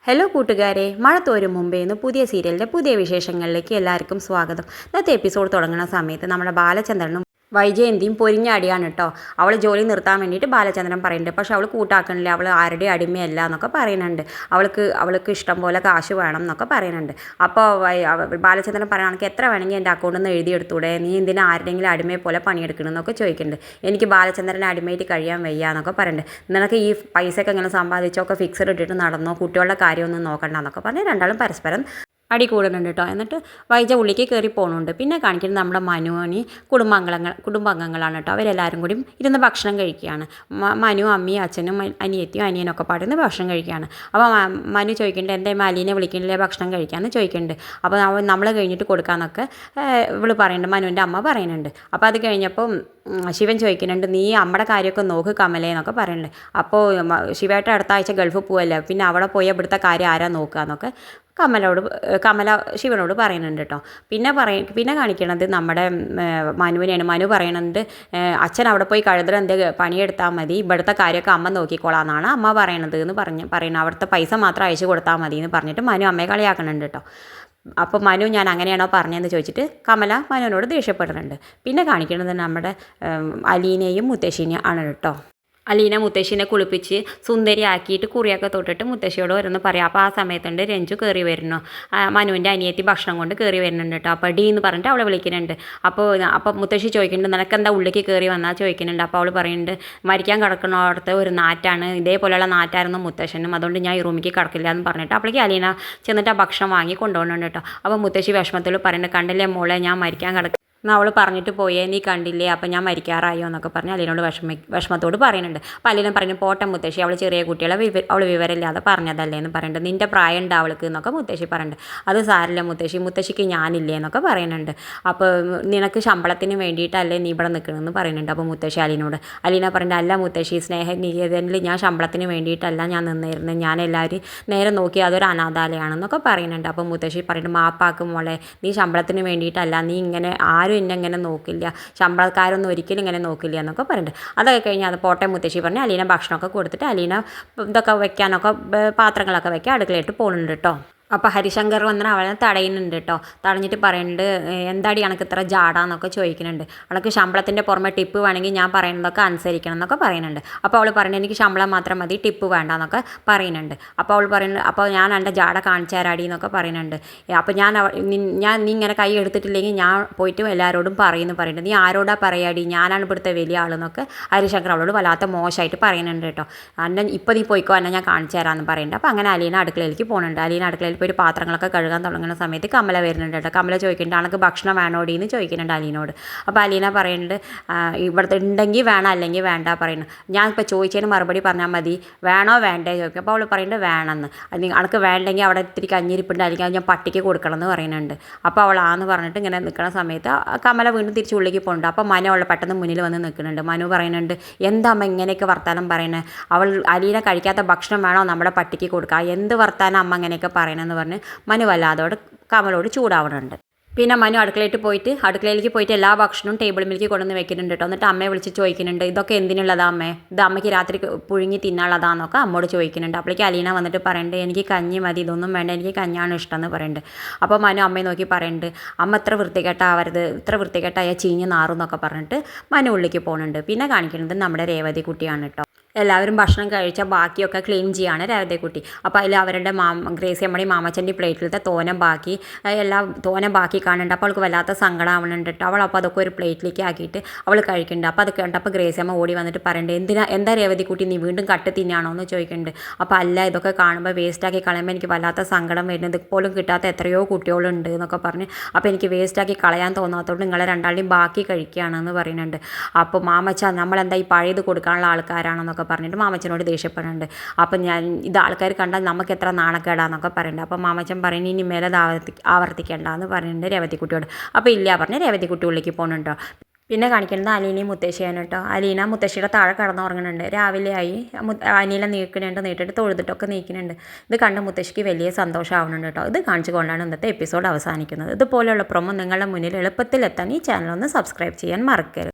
Hello കൂട്ടുകാരെ, മഴ തോരും മുമ്പേ നിന്ന് പുതിയ സീരിയലിൻ്റെ പുതിയ വിശേഷങ്ങളിലേക്ക് എല്ലാവർക്കും സ്വാഗതം. ഇന്നത്തെ എപ്പിസോഡ് തുടങ്ങുന്ന സമയത്ത് നമ്മുടെ ബാലചന്ദ്രനും വൈജയന്തിയും പൊരിഞ്ഞടിയാണ് കേട്ടോ. അവൾ ജോലി നിർത്താൻ വേണ്ടിയിട്ട് ബാലചന്ദ്രൻ പറയുന്നുണ്ട്. പക്ഷെ അവൾ കൂട്ടാക്കണില്ല, അവൾ ആരുടെ അടിമയല്ല എന്നൊക്കെ പറയുന്നുണ്ട്. അവൾക്ക് ഇഷ്ടം പോലെ കാശ് വേണം എന്നൊക്കെ പറയുന്നുണ്ട്. അപ്പോൾ ബാലചന്ദ്രൻ പറയുകയാണെങ്കിൽ എത്ര വേണമെങ്കിൽ എൻ്റെ അക്കൗണ്ടിൽ നിന്ന് എഴുതിയെടുത്തൂടെ, നീ എന്തിനാ ആരുടെയെങ്കിലും അടിമയെ പോലെ പണിയെടുക്കണമെന്നൊക്കെ ചോദിക്കുന്നുണ്ട്. എനിക്ക് ബാലചന്ദ്രനെ അടിമയായിട്ട് കഴിയാൻ വയ്യ എന്നൊക്കെ പറയുന്നുണ്ട്. നിനക്ക് ഈ പൈസയൊക്കെ എങ്ങനെ സമ്പാദിച്ചൊക്കെ ഫിക്സഡ് ഇട്ടിട്ട് നടന്നോ, കുട്ടികളുടെ കാര്യമൊന്നും നോക്കണ്ട എന്നൊക്കെ പറഞ്ഞ് രണ്ടാളും പരസ്പരം അടി കൂടുന്നുണ്ട് കേട്ടോ. എന്നിട്ട് വൈജ ഉള്ളിലേക്ക് കയറി പോകുന്നുണ്ട്. പിന്നെ കാണിക്കുന്നത് നമ്മുടെ മനുവിന് കുടുംബാംഗങ്ങളാണ് കേട്ടോ. അവരെല്ലാവരും കൂടി ഇരുന്ന് ഭക്ഷണം കഴിക്കുകയാണ്. മനു അമ്മയും അച്ഛനും അനിയത്തിയും അനിയനൊക്കെ പാടുന്ന ഭക്ഷണം കഴിക്കുകയാണ്. അപ്പോൾ മനു ചോദിക്കുന്നുണ്ട്, എന്തായാലും അലീനെ വിളിക്കണില്ലേ ഭക്ഷണം കഴിക്കാമെന്ന് ചോദിക്കുന്നുണ്ട്. അപ്പോൾ നമ്മൾ കഴിഞ്ഞിട്ട് കൊടുക്കാമെന്നൊക്കെ ഇവൾ പറയുന്നുണ്ട്, മനുവിൻ്റെ അമ്മ പറയുന്നുണ്ട്. അപ്പോൾ അത് കഴിഞ്ഞപ്പോൾ ശിവൻ ചോദിക്കുന്നുണ്ട്, നീ അമ്മയുടെ കാര്യമൊക്കെ നോക്ക് കമലേ എന്നൊക്കെ പറയുന്നുണ്ട്. അപ്പോൾ ശിവേട്ട അടുത്ത ആഴ്ച ഗൾഫിൽ പോവല്ലേ, പിന്നെ അവിടെ പോയി ഇവിടുത്തെ കാര്യം ആരാ നോക്കുക എന്നൊക്കെ കമല ശിവനോട് പറയുന്നുണ്ട് കേട്ടോ. പിന്നെ കാണിക്കണത് നമ്മുടെ മനുവിനെയാണ്. മനു പറയുന്നുണ്ട്, അച്ഛൻ അവിടെ പോയി കഴുതൽ പണിയെടുത്താൽ മതി, ഇവിടുത്തെ കാര്യമൊക്കെ അമ്മ നോക്കിക്കോളാം എന്നാണ് അമ്മ പറയണത് എന്ന് പറയുന്നത്. അവിടുത്തെ പൈസ മാത്രം അയച്ചു കൊടുത്താൽ മതി എന്ന് പറഞ്ഞിട്ട് മനു അമ്മയെ കളിയാക്കുന്നുണ്ട് കേട്ടോ. അപ്പോൾ മനു ഞാൻ അങ്ങനെയാണോ പറഞ്ഞതെന്ന് ചോദിച്ചിട്ട് കമല മനുവിനോട് ദേഷ്യപ്പെടുന്നുണ്ട്. പിന്നെ കാണിക്കുന്നത് നമ്മുടെ അലീനയും മുത്തശ്ശിനെയും ആണ് കേട്ടോ. അലീന മുത്തശ്ശീനെ കുളിപ്പിച്ച് സുന്ദരിയാക്കിയിട്ട് കുറിയൊക്കെ തൊട്ടിട്ട് മുത്തശ്ശിയോട് വരുന്നു പറയാം. അപ്പോൾ ആ സമയത്തുണ്ട് രഞ്ജു കയറി വരുന്നു. മനുവിൻ്റെ അനിയത്തി ഭക്ഷണം കൊണ്ട് കയറി വരുന്നുണ്ട് കേട്ടോ. അപ്പോൾ ഡി എന്ന് പറഞ്ഞിട്ട് അവളെ വിളിക്കുന്നുണ്ട്. അപ്പോൾ മുത്തശ്ശി ചോദിക്കുന്നുണ്ട്, നിനക്കെന്താ ഉള്ളിലേക്ക് കയറി വന്നാൽ ചോദിക്കുന്നുണ്ട്. അപ്പോൾ അവൾ പറയുന്നുണ്ട്, മരിക്കാൻ കിടക്കുന്നിടത്ത് ഒരു നാറ്റാണ്, ഇതേപോലെയുള്ള നാറ്റായിരുന്നു മുത്തശ്ശനും, അതുകൊണ്ട് ഞാൻ ഈ റൂമിലേക്ക് കിടക്കില്ല എന്ന് പറഞ്ഞിട്ട് അപ്പോഴേക്ക് അലീന ചെന്നിട്ട് ആ ഭക്ഷണം വാങ്ങി കൊണ്ടുപോകുന്നുണ്ട് കേട്ടോ. അപ്പോൾ മുത്തശ്ശി വിഷമത്തിൽ പറയുന്നുണ്ട്, കണ്ടില്ലേ മോളെ, ഞാൻ മരിക്കാൻ എന്നാൽ അവൾ പറഞ്ഞിട്ട് പോയേ, നീ കണ്ടില്ലേ, അപ്പം ഞാൻ മരിക്കാറായോ എന്നൊക്കെ പറഞ്ഞ് അലീനോട് വിഷമത്തോട് പറയുന്നുണ്ട്. അപ്പോൾ അലീന പറഞ്ഞു, പോട്ടെ മുത്തശ്ശി, അവൾ ചെറിയ കുട്ടികളെ അവൾ വിവരമില്ലാതെ പറഞ്ഞതല്ലേ എന്ന് പറയുന്നുണ്ട്. നിൻ്റെ പ്രായം ഉണ്ട് അവൾക്ക് എന്നൊക്കെ മുത്തശ്ശി പറയുന്നുണ്ട്. അത് സാരില്ല മുത്തശ്ശിക്ക് ഞാനില്ലേ എന്നൊക്കെ പറയുന്നുണ്ട്. അപ്പോൾ നിനക്ക് ശമ്പളത്തിന് വേണ്ടിയിട്ടല്ലേ നീ ഇവിടെ നിൽക്കണമെന്ന് പറയുന്നുണ്ട്. അപ്പോൾ മുത്തശ്ശി അലീന പറയുന്നുണ്ട്, അല്ല മുത്തശ്ശി, സ്നേഹനികേതനിൽ ഞാൻ ശമ്പളത്തിന് വേണ്ടിയിട്ടല്ല ഞാൻ നിന്നിരുന്നത്, ഞാൻ എല്ലാവരും നേരെ നോക്കി അതൊരു അനാഥാലയാണെന്നൊക്കെ പറയുന്നുണ്ട്. അപ്പോൾ മുത്തശ്ശി പറയുന്നുണ്ട്, മാപ്പാക്കും മോളെ, നീ ശമ്പളത്തിന് വേണ്ടിയിട്ടല്ല, നീ ഇങ്ങനെ ആരും എന്നെ ഇങ്ങനെ നോക്കില്ല, ശമ്പളക്കാരൊന്നും ഒരിക്കലും ഇങ്ങനെ നോക്കില്ല എന്നൊക്കെ പറയുന്നുണ്ട്. അതൊക്കെ കഴിഞ്ഞ് അത് പോട്ടെ മുത്തശ്ശി പറഞ്ഞ് അലീന ഭക്ഷണമൊക്കെ കൊടുത്തിട്ട് അലീന ഇതൊക്കെ വെക്കാനൊക്കെ പാത്രങ്ങളൊക്കെ വെക്കാൻ അടുക്കളയിട്ട് പോകുന്നുണ്ട് കേട്ടോ. അപ്പോൾ ഹരിശങ്കർ വന്നിട്ട് അവളെ തടയുന്നുണ്ട് കേട്ടോ. തടഞ്ഞിട്ട് പറയുന്നുണ്ട്, എന്താടി അനക്ക് ഇത്ര ജാടാന്നൊക്കെ ചോദിക്കുന്നുണ്ട്. അനക്ക് ശമ്പളത്തിൻ്റെ പുറമെ ടിപ്പ് വേണമെങ്കിൽ ഞാൻ പറയുന്നതൊക്കെ അനുസരിക്കണം എന്നൊക്കെ പറയുന്നുണ്ട്. അപ്പോൾ അവൾ പറയുന്നത്, എനിക്ക് ശമ്പളം മാത്രം മതി, ടിപ്പ് വേണ്ട എന്നൊക്കെ പറയുന്നുണ്ട്. അപ്പോൾ അവൾ പറയുന്നത്, അപ്പോൾ ഞാൻ എൻ്റെ ജാട കാണിച്ചു തരാടി എന്നൊക്കെ പറയുന്നുണ്ട്. അപ്പോൾ നീ ഇങ്ങനെ കൈ എടുത്തിട്ടില്ലെങ്കിൽ ഞാൻ പോയിട്ട് എല്ലാവരോടും പറയുന്നുണ്ട്. നീ ആരോടാ പറയാടി, ഞാനാണ് ഇവിടുത്തെ വലിയ ആളെന്നൊക്കെ ഹരിശങ്കർ അവളോട് വല്ലാത്ത മോശമായിട്ട് പറയുന്നുണ്ട് കേട്ടോ. ഇപ്പോൾ നീ പോയിക്കോ, എന്നെ ഞാൻ കാണിച്ചു തരാമെന്ന് പറയുന്നുണ്ട്. അപ്പോൾ അങ്ങനെ അലീന അടുക്കളയിലേക്ക് പോകുന്നുണ്ട്. അലീന അടുക്കളയിൽ ഇപ്പോൾ ഒരു പാത്രങ്ങളൊക്കെ കഴുകാൻ തുടങ്ങുന്ന സമയത്ത് കമല വരുന്നുണ്ട് കേട്ടോ. കമല ചോദിക്കുന്നുണ്ട്, അനക്ക് ഭക്ഷണം വേണോടി എന്ന് ചോദിക്കുന്നുണ്ട് അലീനോട്. അപ്പോൾ അലീന പറയുന്നുണ്ട്, ഇവിടുത്തെ ഉണ്ടെങ്കിൽ വേണം അല്ലെങ്കിൽ വേണ്ട പറയുന്നു. ഞാൻ ഇപ്പോൾ ചോദിച്ചതിന് മറുപടി പറഞ്ഞാൽ മതി, വേണോ വേണ്ടേ ചോദിക്കും. അപ്പോൾ അവൾ പറയുന്നുണ്ട് വേണമെന്ന്. അനക്ക് വേണ്ടെങ്കിൽ അവിടെ ഇത്തിരി കഞ്ഞിരിപ്പുണ്ട്, അല്ലെങ്കിൽ അത് ഞാൻ പട്ടിക്ക് കൊടുക്കണം എന്ന് പറയുന്നുണ്ട്. അപ്പോൾ അവൾ ആന്ന് പറഞ്ഞിട്ട് ഇങ്ങനെ നിൽക്കുന്ന സമയത്ത് കമല വീണ്ടും തിരിച്ച് ഉള്ളിലേക്ക് പോകുന്നുണ്ട്. അപ്പോൾ മനു അവളെ പെട്ടെന്ന് മുന്നിൽ വന്ന് നിൽക്കുന്നുണ്ട്. മനു പറയുന്നുണ്ട്, എന്താ അമ്മ ഇങ്ങനെയൊക്കെ വർത്താനം പറയുന്നത്, അലീന കഴിക്കാത്ത ഭക്ഷണം വേണോ നമ്മുടെ പട്ടിക്ക് കൊടുക്കുക, എന്ത് വർത്താനം അമ്മ ഇങ്ങനെയൊക്കെ പറയണമെന്ന് പറഞ്ഞ് മനു വല്ലാതോട് കമലോട് ചൂടാവുന്നുണ്ട്. പിന്നെ മനു അടുക്കളയിലേക്ക് പോയിട്ട് എല്ലാ ഭക്ഷണവും ടേബിളിലേക്ക് കൊണ്ടുവന്ന് വെക്കുന്നുണ്ട് കേട്ടോ. എന്നിട്ട് അമ്മയെ വിളിച്ച് ചോദിക്കുന്നുണ്ട്, ഇതൊക്കെ എന്തിനുള്ളതാ അമ്മേ, ഇത് അമ്മയ്ക്ക് രാത്രി പുഴുങ്ങി തിന്നാനുള്ളതാന്നൊക്കെ അമ്മോട് ചോദിക്കുന്നുണ്ട്. അപ്പോഴേക്ക് അലീന വന്നിട്ട് പറയുന്നുണ്ട്, എനിക്ക് കഞ്ഞി മതി, ഇതൊന്നും വേണ്ട, എനിക്ക് കഞ്ഞാണ് ഇഷ്ടം എന്ന് പറയുന്നുണ്ട്. അപ്പോൾ മനു അമ്മയെ നോക്കി പറയുന്നുണ്ട്, അമ്മ ഇത്ര വൃത്തികെട്ടായ ചീഞ്ഞ് നാറും എന്നൊക്കെ പറഞ്ഞിട്ട് മനു ഉള്ളിലേക്ക് പോകുന്നുണ്ട്. പിന്നെ കാണിക്കുന്നത് നമ്മുടെ രേവതി കുട്ടിയാണ് കേട്ടോ. എല്ലാവരും ഭക്ഷണം കഴിച്ച ബാക്കിയൊക്കെ ക്ലീൻ ചെയ്യാണ് രേവതിക്കുട്ടി. അപ്പോൾ അതിൽ അവരുടെ ഗ്രേസി അമ്മയുടെ മാമച്ചൻ്റെ പ്ലേറ്റിലത്തെ തോന ബാക്കി കാണുന്നുണ്ട്. അപ്പോൾ അവൾക്ക് വല്ലാത്ത സങ്കടം ആവുന്നുണ്ട് കേട്ടോ. അപ്പോൾ അതൊക്കെ ഒരു പ്ലേറ്റിലേക്ക് ആക്കിയിട്ട് അവൾ കഴിക്കുന്നുണ്ട്. അപ്പോൾ അത് കണ്ടപ്പോൾ ഗ്രേസി അമ്മ ഓടി വന്നിട്ട് പറയുന്നുണ്ട്, എന്താ രേവതിക്കുട്ടി നീ വീണ്ടും കട്ട് തിന്നാണോ എന്ന് ചോദിക്കുന്നുണ്ട്. അപ്പോൾ അല്ല, ഇതൊക്കെ കാണുമ്പോൾ വേസ്റ്റാക്കി കളയുമ്പോൾ എനിക്ക് വല്ലാത്ത സങ്കടം വരുന്നത്, ഇപ്പോഴും കിട്ടാത്ത എത്രയോ കുട്ടികളുണ്ട് എന്നൊക്കെ പറഞ്ഞ്, അപ്പോൾ എനിക്ക് വേസ്റ്റാക്കി കളയാൻ തോന്നാത്തതുകൊണ്ട് നിങ്ങളെ രണ്ടാളുടെയും ബാക്കി കഴിക്കുകയാണെന്ന് പറയുന്നുണ്ട്. അപ്പോൾ മാമച്ച, നമ്മളെന്താ ഈ പഴയത് കൊടുക്കാനുള്ള ആൾക്കാരാണെന്നൊക്കെ പറഞ്ഞിട്ട് മാമച്ചനോട് ദേഷ്യപ്പെടുന്നുണ്ട്. അപ്പം ഇത് ആൾക്കാർ കണ്ടാൽ നമുക്ക് എത്ര നാണക്കേടാന്നൊക്കെ പറയുന്നുണ്ട്. അപ്പം മാമച്ചൻ പറയുന്നത്, ഇനി മേലെ ആവർത്തിക്കേണ്ട എന്ന് പറയുന്നുണ്ട് രേവതിക്കുട്ടിയോട്. അപ്പോൾ ഇല്ല പറഞ്ഞ് രേവതിക്കുട്ടി ഉള്ളിലേക്ക് പോകുന്നുണ്ടോ. പിന്നെ കാണിക്കുന്നത് അലീനയും മുത്തശ്ശിയാണ് കേട്ടോ. അലീന മുത്തശ്ശിയുടെ താഴെ കിടന്നുറങ്ങുന്നുണ്ട്. രാവിലെ ആയി അനില നീട്ടിട്ട് തൊഴുതിട്ടൊക്കെ നീക്കുന്നുണ്ട്. ഇത് കണ്ട് മുത്തശ്ശിക്ക് വലിയ സന്തോഷമാവുന്നുണ്ട് കേട്ടോ. ഇത് കാണിച്ചുകൊണ്ടാണ് ഇന്നത്തെ എപ്പിസോഡ് അവസാനിക്കുന്നത്. ഇതുപോലെയുള്ള പ്രൊമോ നിങ്ങളുടെ മുന്നിൽ എളുപ്പത്തിൽ എത്താൻ ഈ ചാനൽ ഒന്ന് സബ്സ്ക്രൈബ് ചെയ്യാൻ മറക്കരുത്.